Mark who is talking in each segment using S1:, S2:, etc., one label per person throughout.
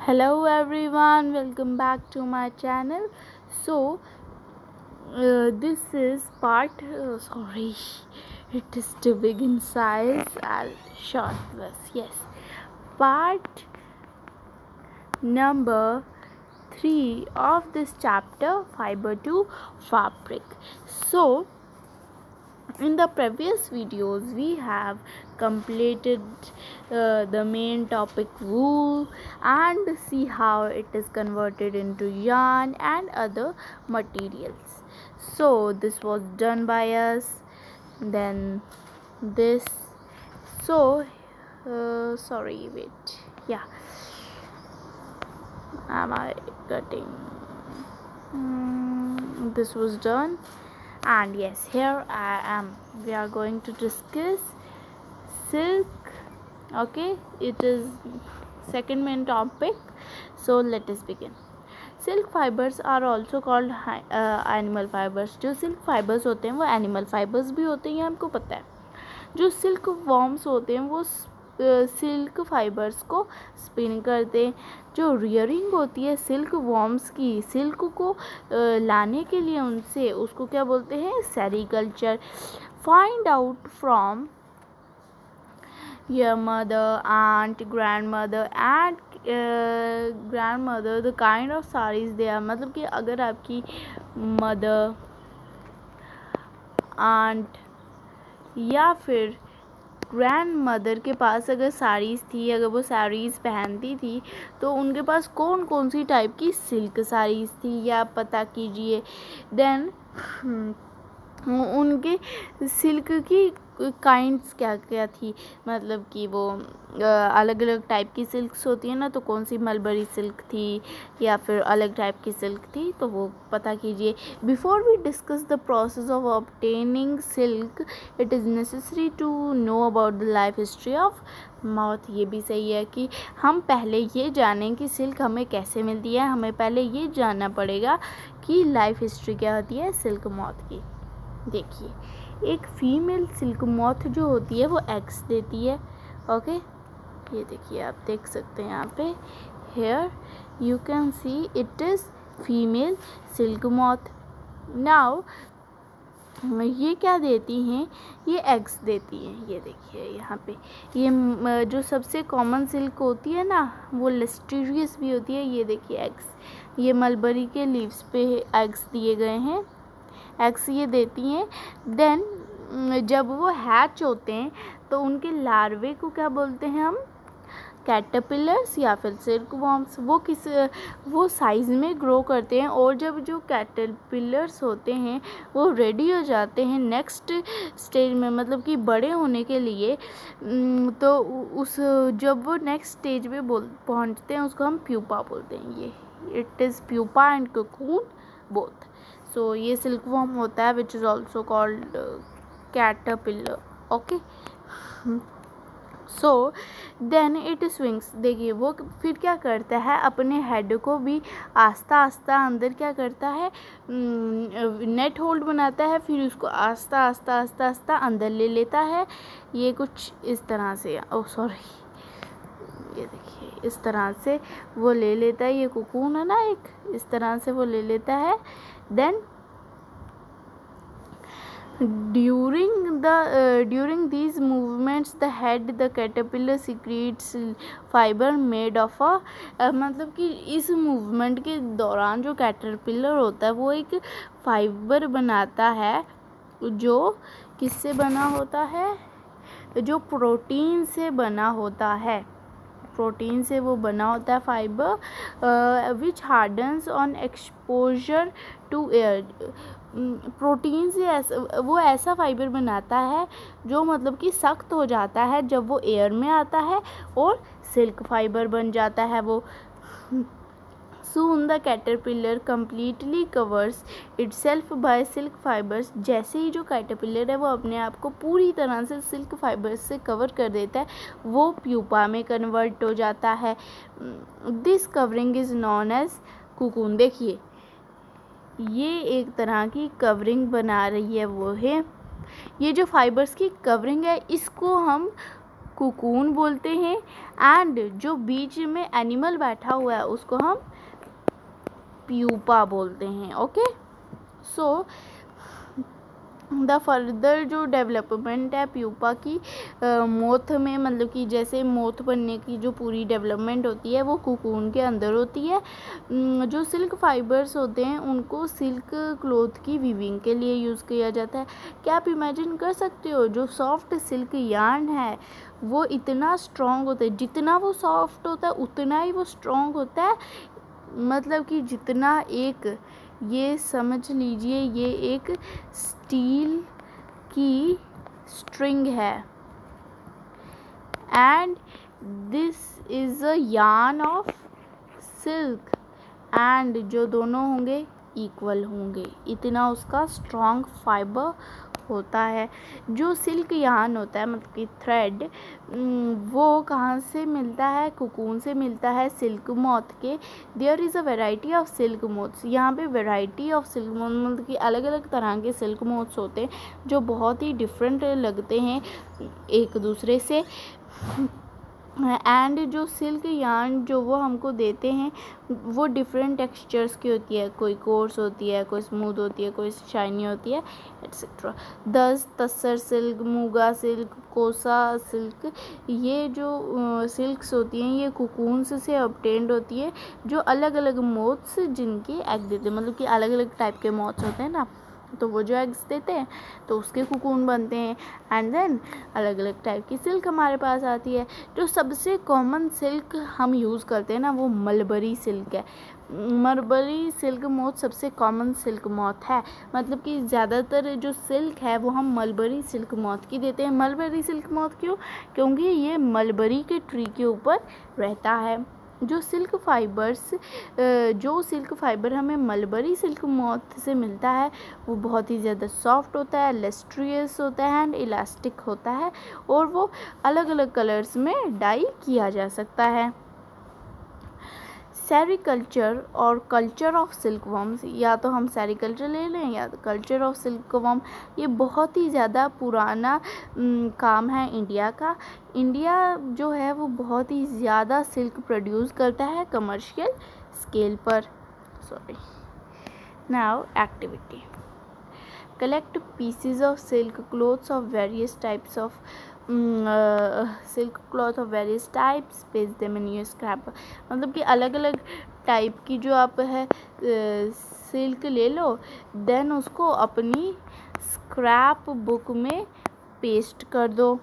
S1: Hello everyone, welcome back to my channel. So this is sorry, it is too big in size. I'll short this. Yes, part number 3 of this chapter, fiber to fabric. So in the previous videos we have completed the main topic wool and see how it is converted into yarn and other materials. So this was done by us. Then this, so sorry, wait, yeah, am I cutting? This was done, and yes, here I am. We are going to discuss silk. Okay, it is second main topic. So let us begin. Silk fibres are also called animal fibres. जो silk fibres होते हैं वो animal fibres भी होते हैं, ये हमको पता है. जो सिल्क वॉर्म्स होते हैं वो सिल्क फाइबर्स को स्पिन करते हैं. जो रियरिंग होती है सिल्क वॉर्म्स की, सिल्क को लाने के लिए उनसे, उसको क्या बोलते हैं? Sericulture. Find out from your mother, aunt, grandmother and grandmother the kind of sarees they are. मतलब कि अगर आपकी मदर, आंट या फिर ग्रैंड मदर के पास अगर साड़ीज़ थी, अगर वो साड़ीज़ पहनती थी, तो उनके पास कौन कौन सी टाइप की सिल्क साड़ीज़ थी, ये आप पता कीजिए. देन उनके सिल्क की काइंड्स क्या क्या थी, मतलब कि वो अलग अलग टाइप की सिल्क्स होती है ना, तो कौन सी मलबरी सिल्क थी या फिर अलग टाइप की सिल्क थी, तो वो पता कीजिए. Before we discuss the process of obtaining silk it is necessary to know about the life history of moth. ये भी सही है कि हम पहले ये जानें कि सिल्क हमें कैसे मिलती है. हमें पहले ये जानना पड़ेगा कि लाइफ हिस्ट्री क्या होती है सिल्क मॉथ की. देखिए, एक फीमेल सिल्क मॉथ जो होती है वो एग्स देती है. ओके, ये देखिए, आप देख सकते हैं यहाँ पे, here you can see it is female silk moth. Now ये क्या देती हैं? ये एग्स देती हैं. ये देखिए यहाँ पे, ये जो सबसे कॉमन सिल्क होती है ना, वो लिस्टीरियस भी होती है. ये देखिए एग्स, ये मलबरी के लीव्स पे एग्स दिए गए हैं. एग्स ये देती हैं. देन जब वो हैच होते हैं तो उनके लार्वे को क्या बोलते हैं हम? कैटरपिलर्स या फिर सिल्क वॉर्म्स. वो साइज़ में ग्रो करते हैं, और जब जो कैटरपिलर्स होते हैं वो रेडी हो जाते हैं नेक्स्ट स्टेज में, मतलब कि बड़े होने के लिए, तो जब वो नेक्स्ट स्टेज में पहुंचते हैं उसको हम प्यूपा बोलते हैं. ये it is pupa and cocoon both. So ये सिल्क वॉर्म होता है which is also called caterpillar. Okay, so then it swings. देखिए, वो फिर क्या करता है, अपने हेड को भी आस्ता आस्ता अंदर क्या करता है, नेट होल्ड बनाता है, फिर उसको आस्ता आस्ता आस्ता आस्ता अंदर ले लेता है. ये कुछ इस तरह से, ओह सॉरी, ये देखिए इस तरह से वो ले लेता है. ये कोकून है ना एक, इस तरह से वो ले लेता है. Then during these movements the head the caterpillar secretes fiber made of a मतलब कि इस मूवमेंट के दौरान जो कैटरपिलर होता है वो एक फाइबर बनाता है, जो किससे बना होता है? जो प्रोटीन से बना होता है. प्रोटीन से वो बना होता है fibre, which hardens on exposure to air. Protein से वो ऐसा फाइबर बनाता है जो मतलब कि सख्त हो जाता है जब वो एयर में आता है, और सिल्क फाइबर बन जाता है वो. Soon the caterpillar completely covers itself by silk fibers. जैसे ही जो कैटरपिलर है वो अपने आप को पूरी तरह से सिल्क फाइबर्स से कवर कर देता है, वो प्यूपा में कन्वर्ट हो जाता है. This covering is known as cocoon. देखिए, ये एक तरह की कवरिंग बना रही है, वो है ये जो फाइबर्स की कवरिंग है, इसको हम कुकून बोलते हैं, एंड जो बीच में एनिमल बैठा हुआ है उसको हम प्यूपा बोलते हैं। ओके, सो द फर्दर जो डेवलपमेंट है प्यूपा की मोथ में, मतलब कि जैसे मोथ बनने की जो पूरी डेवलपमेंट होती है वो कुकून के अंदर होती है। जो सिल्क फाइबर्स होते हैं उनको सिल्क क्लॉथ की वीविंग के लिए यूज़ किया जाता है। क्या आप इमेजिन कर सकते हो, जो सॉफ्ट सिल्क यार्न है वो इतना स्ट्रॉन्ग होता है, जितना वो सॉफ्ट होता है उतना ही वो स्ट्रॉन्ग होता है। मतलब कि जितना एक, ये समझ लीजिए ये एक स्टील की स्ट्रिंग है, and this is a yarn of silk, and जो दोनों होंगे इक्वल होंगे, इतना उसका स्ट्रॉन्ग फाइबर होता है। जो सिल्क यार्न होता है मतलब कि थ्रेड, वो कहाँ से मिलता है, कुकून से मिलता है सिल्क मॉथ के। There is a variety of silk moths, यहाँ पे वेराइटी ऑफ सिल्क मोथ मतलब कि अलग अलग तरह के सिल्क मोथ्स होते हैं जो बहुत ही डिफरेंट लगते हैं एक दूसरे से। एंड जो सिल्क यार्न जो वो हमको देते हैं वो डिफरेंट टेक्सचर्स की होती है, कोई कोर्स होती है, कोई स्मूथ होती है, कोई शाइनी होती है, एट्सेट्रा। तस्सर सिल्क, मूगा सिल्क, कोसा सिल्क, ये जो सिल्क्स होती हैं ये कुकून्स से ऑब्टेन्ड होती है, जो अलग अलग मोथ्स जिनके एग देते हैं, मतलब कि अलग अलग टाइप के मोथ्स होते हैं ना, तो वो जो एग्स देते हैं तो उसके कुकून बनते हैं, एंड देन अलग अलग टाइप की सिल्क हमारे पास आती है। जो सबसे कॉमन सिल्क हम यूज़ करते हैं ना वो मलबरी सिल्क है। मलबरी सिल्क मोथ सबसे कॉमन सिल्क मोथ है, मतलब कि ज़्यादातर जो सिल्क है वो हम मलबरी सिल्क मोथ की देते हैं। मलबरी सिल्क मोथ क्यों? क्योंकि ये मलबरी के ट्री के ऊपर रहता है। जो सिल्क फाइबर हमें मलबरी सिल्क मोथ से मिलता है वो बहुत ही ज़्यादा सॉफ्ट होता है, लस्ट्रियस होता है एंड इलास्टिक होता है, और वो अलग अलग कलर्स में डाई किया जा सकता है। सेरीकल्चर और कल्चर ऑफ सिल्कवर्म्स, या तो हम सेरीकल्चर ले लें या तो कल्चर ऑफ सिल्कवर्म, ये बहुत ही ज़्यादा पुराना काम है इंडिया का। इंडिया जो है वो बहुत ही ज़्यादा सिल्क प्रोड्यूस करता है कमर्शियल स्केल पर। Now activity, collect pieces of silk cloths of various types of silk cloth of various types, paste them in your scrap। मतलब कि अलग अलग टाइप की जो आप है सिल्क ले लो, देन उसको अपनी स्क्रैप बुक में पेस्ट कर दो।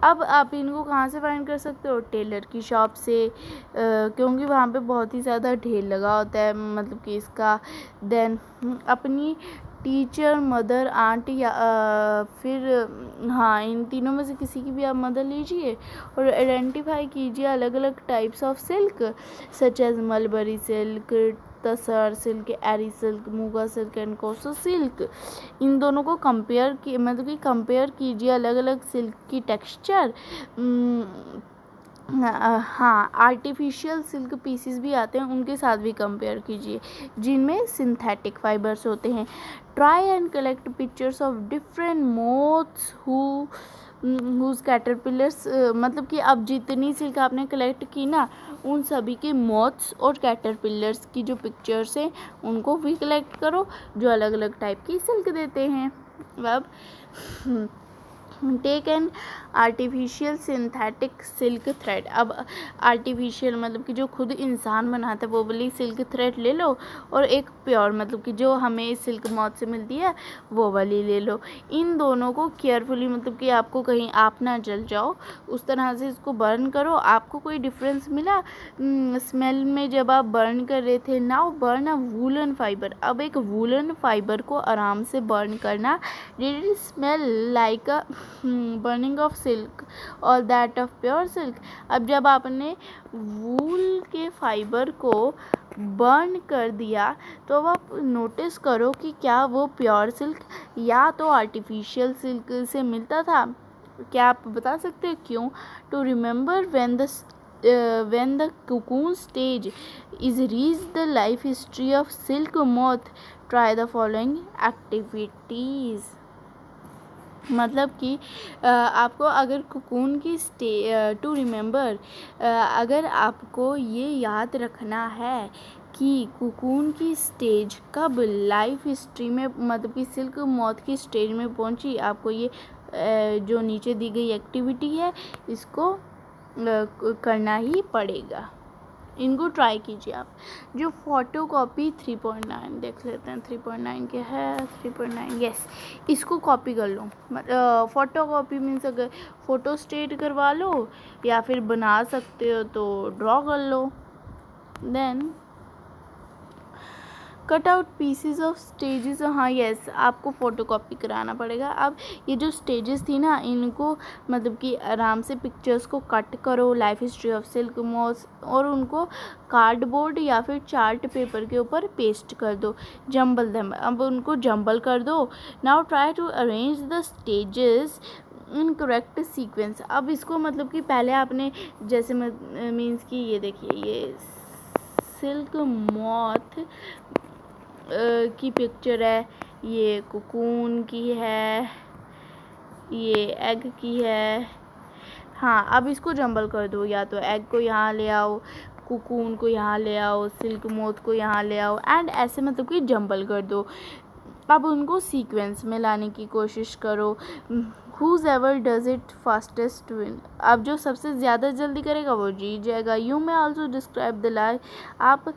S1: अब आप इनको कहाँ से फाइंड कर सकते हो? टेलर की शॉप से, क्योंकि वहाँ पे बहुत ही ज़्यादा ढेर लगा होता है मतलब कि इसका। देन अपनी टीचर, मदर, आंट या फिर हाँ इन तीनों में से किसी की भी आप मदर लीजिए और आइडेंटिफाई कीजिए अलग अलग types of silk such as mulberry silk, tasar silk, eri silk, muga silk and kosa silk. इन दोनों को कंपेयर की मतलब कि कंपेयर कीजिए अलग अलग सिल्क की टेक्सचर। हाँ, आर्टिफिशियल सिल्क पीसीस भी आते हैं, उनके साथ भी कंपेयर कीजिए जिनमें सिंथेटिक फाइबर्स होते हैं। Try and collect pictures of different moths whose caterpillars, मतलब कि अब जितनी सिल्क आपने कलेक्ट की ना उन सभी के मोथ्स और कैटरपिलर्स की जो पिक्चर्स हैं उनको भी कलेक्ट करो जो अलग अलग टाइप की सिल्क देते हैं। अब take an artificial synthetic silk thread. अब आर्टिफिशियल मतलब कि जो खुद इंसान बनाता है वो वाली सिल्क थ्रेड ले लो, और एक प्योर मतलब कि जो हमें सिल्क मॉथ से मिलती है वो वाली ले लो। इन दोनों को केयरफुली, मतलब कि आपको कहीं आप ना जल जाओ उस तरह से इसको बर्न करो। आपको कोई डिफरेंस मिला स्मेल में जब आप बर्न कर रहे थे? नाउ बर्न अ वूलन फाइबर। अब एक वूलन फाइबर को आराम से बर्न करना। Did it smell like a burning of silk और दैट ऑफ प्योर सिल्क? अब जब आपने वूल के फाइबर को बर्न कर दिया तो अब आप नोटिस करो कि क्या वो प्योर सिल्क या तो आर्टिफिशियल सिल्क से मिलता था। क्या आप बता सकते हैं क्यों? To remember when the cocoon stage is reached the life history of silk moth, try the following activities. मतलब कि आपको अगर कोकून की टू रिमेंबर, अगर आपको ये याद रखना है कि कोकून की स्टेज कब लाइफ हिस्ट्री में, मतलब कि सिल्क मौत की स्टेज में पहुंची, आपको ये जो नीचे दी गई एक्टिविटी है इसको करना ही पड़ेगा। इनको ट्राई कीजिए आप। जो फ़ोटो कॉपी 3.9 देख लेते हैं, 3.9 क्या है, 3.9 यस, इसको कॉपी कर लो। फ़ोटो कॉपी मीन्स अगर फ़ोटो स्टेट करवा लो या फिर बना सकते हो तो ड्रॉ कर लो। Then cut out pieces of stages, हाँ यस, आपको फ़ोटो कॉपी कराना पड़ेगा। अब ये जो स्टेजेस थी ना, इनको मतलब कि आराम से पिक्चर्स को कट करो, life history of silk moth, और उनको कार्डबोर्ड या फिर चार्ट पेपर के ऊपर पेस्ट कर दो, जम्बल दम। अब उनको जम्बल कर दो। Now try to arrange the stages in correct sequence. अब इसको मतलब कि पहले आपने जैसे मीन्स कि ये देखिए, ये सिल्क मॉथ की पिक्चर है, ये कोकून की है, ये एग की है। हाँ, अब इसको जंबल कर दो, या तो एग को यहाँ ले आओ, कोकून को यहाँ ले आओ, सिल्क मोथ को यहाँ ले आओ, एंड ऐसे मतलब कि जंबल कर दो। अब उनको सीक्वेंस में लाने की कोशिश करो। Whoever does it fastest win. अब जो सबसे ज़्यादा जल्दी करेगा वो जीत जाएगा। You may also describe the life. आप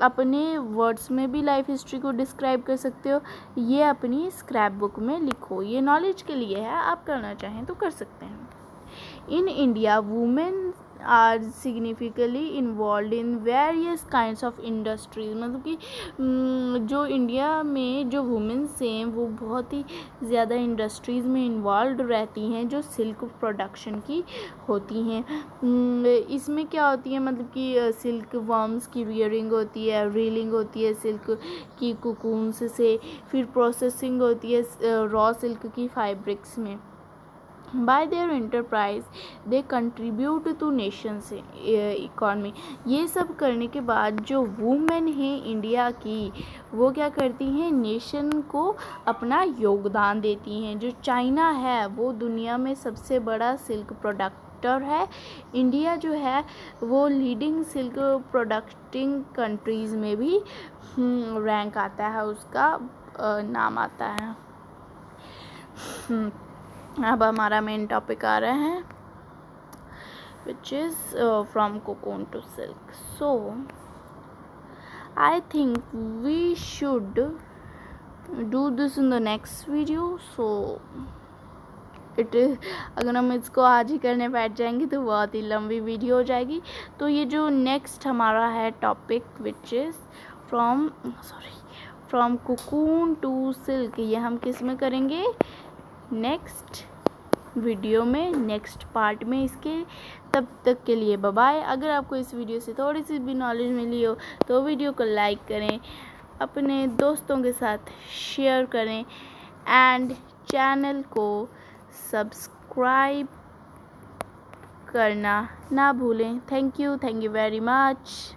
S1: अपने वर्ड्स में भी लाइफ हिस्ट्री को डिस्क्राइब कर सकते हो। ये अपनी स्क्रैप बुक में लिखो। ये नॉलेज के लिए है, आप करना चाहें तो कर सकते हैं। In India women are significantly involve in various kinds of industries. मतलब कि जो इंडिया में जो वुमेन्स हैं वो बहुत ही ज़्यादा इंडस्ट्रीज़ में इन्वॉल्व रहती हैं जो सिल्क प्रोडक्शन की होती हैं। इसमें क्या होती है, मतलब कि सिल्क वर्म्स की रियरिंग होती है, रीलिंग होती है सिल्क की कोकून्स से, फिर प्रोसेसिंग होती है रॉ सिल्क की फैब्रिक्स में। Bye there enterprise they contribute two nations economy. ये सब करने के बाद जो वुमेन हैं इंडिया की, वो क्या करती हैं, नेशन को अपना योगदान देती हैं। जो चाइना है वो दुनिया में सबसे बड़ा सिल्क प्रोडक्टर है। इंडिया जो है वो लीडिंग सिल्क प्रोडक्टिंग कंट्रीज़ में भी रैंक आता है, उसका नाम आता है। अब हमारा मेन टॉपिक आ रहा है which is from cocoon to silk. So I think we should do this in the next video. So it is, अगर हम इसको आज ही करने बैठ जाएंगे तो बहुत ही लंबी वीडियो हो जाएगी। तो ये जो नेक्स्ट हमारा है topic which is from cocoon to silk, ये हम किस में करेंगे, नेक्स्ट वीडियो में, नेक्स्ट पार्ट में इसके। तब तक के लिए बाय बाय। अगर आपको इस वीडियो से थोड़ी सी भी नॉलेज मिली हो तो वीडियो को लाइक करें, अपने दोस्तों के साथ शेयर करें, एंड चैनल को सब्सक्राइब करना ना भूलें। Thank you very much.